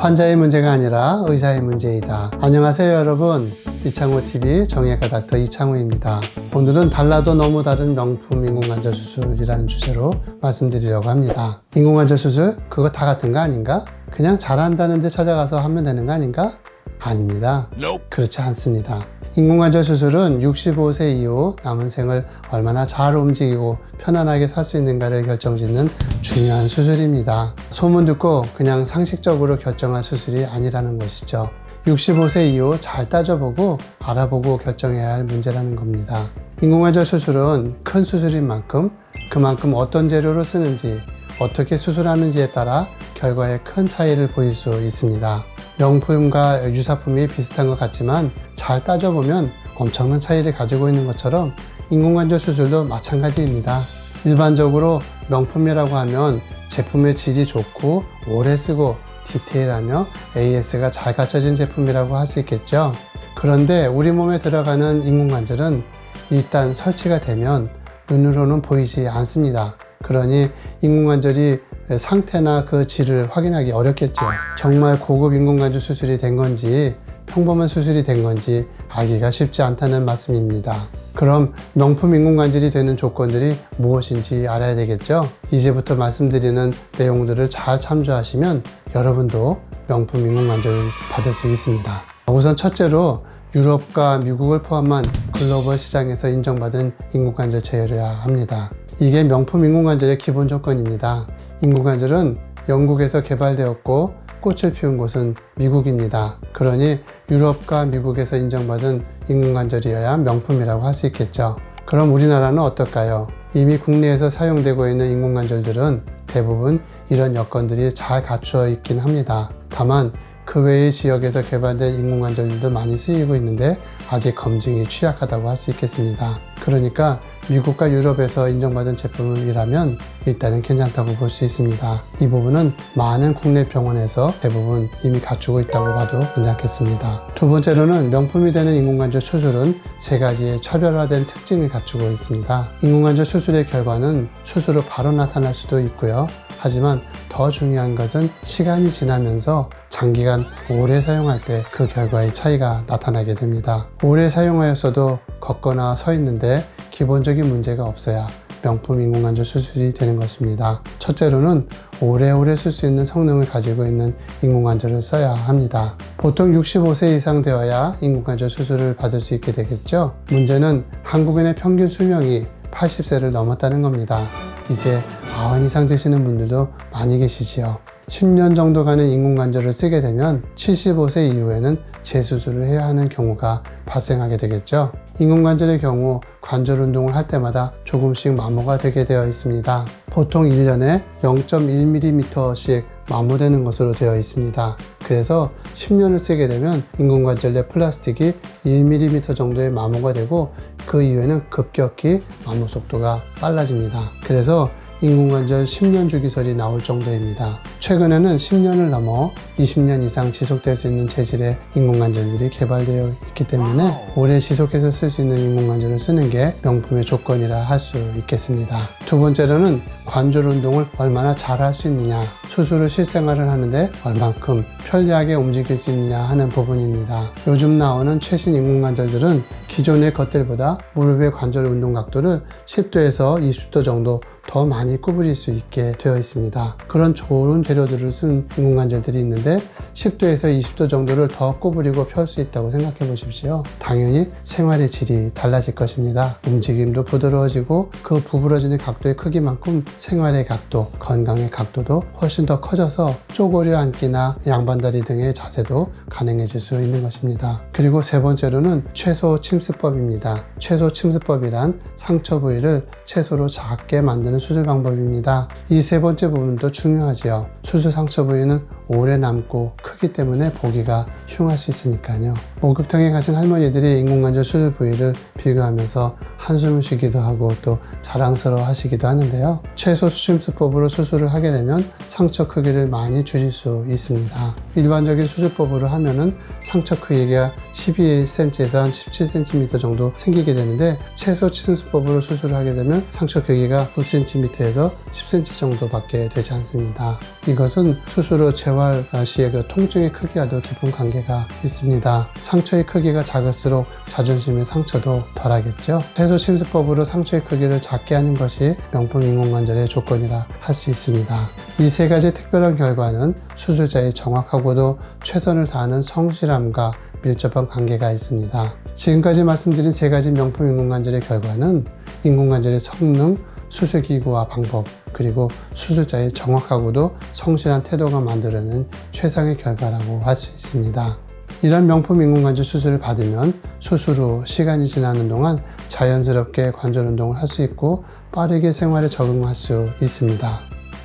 환자의 문제가 아니라 의사의 문제이다. 안녕하세요 여러분, 이창호TV 정형외과 닥터 이창호입니다. 오늘은 달라도 너무 다른 명품 인공관절 수술이라는 주제로 말씀드리려고 합니다. 인공관절 수술? 그거 다 같은 거 아닌가? 그냥 잘한다는 데 찾아가서 하면 되는 거 아닌가? 아닙니다. 그렇지 않습니다. 인공관절 수술은 65세 이후 남은 생을 얼마나 잘 움직이고 편안하게 살 수 있는가를 결정짓는 중요한 수술입니다. 소문 듣고 그냥 상식적으로 결정할 수술이 아니라는 것이죠. 65세 이후 잘 따져보고 알아보고 결정해야 할 문제라는 겁니다. 인공관절 수술은 큰 수술인 만큼 그만큼 어떤 재료를 쓰는지 어떻게 수술하는지에 따라 결과에 큰 차이를 보일 수 있습니다. 명품과 유사품이 비슷한 것 같지만 잘 따져보면 엄청난 차이를 가지고 있는 것처럼 인공관절 수술도 마찬가지입니다. 일반적으로 명품이라고 하면 제품의 질이 좋고 오래 쓰고 디테일하며 AS가 잘 갖춰진 제품이라고 할 수 있겠죠. 그런데 우리 몸에 들어가는 인공관절은 일단 설치가 되면 눈으로는 보이지 않습니다. 그러니 인공관절이 상태나 그 질을 확인하기 어렵겠죠. 정말 고급 인공관절 수술이 된 건지 평범한 수술이 된 건지 알기가 쉽지 않다는 말씀입니다. 그럼 명품 인공관절이 되는 조건들이 무엇인지 알아야 되겠죠. 이제부터 말씀드리는 내용들을 잘 참조하시면 여러분도 명품 인공관절을 받을 수 있습니다. 우선 첫째로 유럽과 미국을 포함한 글로벌 시장에서 인정받은 인공관절 제어여야 합니다. 이게 명품 인공관절의 기본 조건입니다. 인공관절은 영국에서 개발되었고 꽃을 피운 곳은 미국입니다. 그러니 유럽과 미국에서 인정받은 인공관절이어야 명품이라고 할 수 있겠죠. 그럼 우리나라는 어떨까요? 이미 국내에서 사용되고 있는 인공관절들은 대부분 이런 여건들이 잘 갖추어 있긴 합니다. 다만 그 외의 지역에서 개발된 인공관절들도 많이 쓰이고 있는데 아직 검증이 취약하다고 할 수 있겠습니다. 그러니까 미국과 유럽에서 인정받은 제품이라면 일단은 괜찮다고 볼 수 있습니다. 이 부분은 많은 국내 병원에서 대부분 이미 갖추고 있다고 봐도 괜찮겠습니다. 두 번째로는 명품이 되는 인공관절 수술은 세 가지의 차별화된 특징을 갖추고 있습니다. 인공관절 수술의 결과는 수술 후 바로 나타날 수도 있고요. 하지만 더 중요한 것은 시간이 지나면서 장기간 오래 사용할 때 그 결과의 차이가 나타나게 됩니다. 오래 사용하였어도 걷거나 서 있는데 기본적인 문제가 없어야 명품 인공관절 수술이 되는 것입니다. 첫째로는 오래오래 쓸 수 있는 성능을 가지고 있는 인공관절을 써야 합니다. 보통 65세 이상 되어야 인공관절 수술을 받을 수 있게 되겠죠. 문제는 한국인의 평균 수명이 80세를 넘었다는 겁니다. 이제 40 이상 되시는 분들도 많이 계시지요. 10년 정도 가는 인공관절을 쓰게 되면 75세 이후에는 재수술을 해야 하는 경우가 발생하게 되겠죠. 인공관절의 경우 관절 운동을 할 때마다 조금씩 마모가 되게 되어 있습니다. 보통 1년에 0.1mm씩 마모되는 것으로 되어 있습니다. 그래서 10년을 쓰게 되면 인공관절 내 플라스틱이 1mm 정도의 마모가 되고 그 이후에는 급격히 마모 속도가 빨라집니다. 그래서 인공관절 10년 주기설이 나올 정도입니다. 최근에는 10년을 넘어 20년 이상 지속될 수 있는 재질의 인공관절들이 개발되어 있기 때문에 오래 지속해서 쓸 수 있는 인공관절을 쓰는 게 명품의 조건이라 할 수 있겠습니다. 두 번째로는 관절 운동을 얼마나 잘 할 수 있느냐, 수술을 실생활을 하는데 얼만큼 편리하게 움직일 수 있느냐 하는 부분입니다. 요즘 나오는 최신 인공관절들은 기존의 것들보다 무릎의 관절 운동 각도를 10도에서 20도 정도 더 많이 구부릴 수 있게 되어 있습니다. 그런 좋은 재료들을 쓴 인공관절들이 있는데 10도에서 20도 정도를 더 구부리고 펼 수 있다고 생각해 보십시오. 당연히 생활의 질이 달라질 것입니다. 움직임도 부드러워지고 그 구부러지는 각도의 크기만큼 생활의 각도, 건강의 각도도 훨씬 더 커져서 쪼그려 앉기나 양반다리 등의 자세도 가능해질 수 있는 것입니다. 그리고 세 번째로는 채소 침습법입니다. 채소 침습법이란 상처 부위를 채소로 작게 만드는 수술 방법입니다. 이 세 번째 부분도 중요하지요. 수술 상처 부위는 오래 남고 크기 때문에 보기가 흉할 수 있으니까요. 목욕탕에 가신 할머니들이 인공관절 수술 부위를 비교하면서 한숨을 쉬기도 하고 또 자랑스러워 하시기도 하는데요. 채소 침습법으로 수술을 하게 되면 상처 크기를 많이 줄일 수 있습니다. 일반적인 수술법으로 하면은 상처 크기가 12cm에서 한 17cm 정도 생기게 되는데 채소 침습법으로 수술을 하게 되면 상처 크기가 9cm에서 10cm 정도밖에 되지 않습니다. 이것은 수술 후 세월 시의 그 통증의 크기와도 깊은 관계가 있습니다. 상처의 크기가 작을수록 자존심의 상처도 덜하겠죠. 해소 침수법으로 상처의 크기를 작게 하는 것이 명품 인공관절의 조건이라 할 수 있습니다. 이 세 가지 특별한 결과는 수술자의 정확하고도 최선을 다하는 성실함과 밀접한 관계가 있습니다. 지금까지 말씀드린 세 가지 명품 인공관절의 결과는 인공관절의 성능, 수술기구와 방법, 그리고 수술자의 정확하고도 성실한 태도가 만들어내는 최상의 결과라고 할 수 있습니다. 이런 명품 인공관절 수술을 받으면 수술 후 시간이 지나는 동안 자연스럽게 관절 운동을 할 수 있고 빠르게 생활에 적응할 수 있습니다.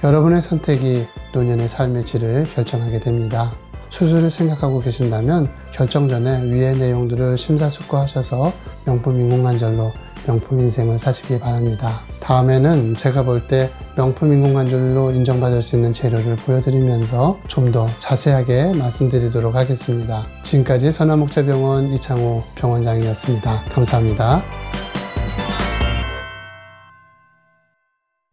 여러분의 선택이 노년의 삶의 질을 결정하게 됩니다. 수술을 생각하고 계신다면 결정 전에 위의 내용들을 심사숙고하셔서 명품 인공관절로 명품 인생을 사시기 바랍니다. 다음에는 제가 볼 때 명품 인공관절로 인정받을 수 있는 재료를 보여드리면서 좀 더 자세하게 말씀드리도록 하겠습니다. 지금까지 선화목자병원 이창호 병원장이었습니다. 감사합니다.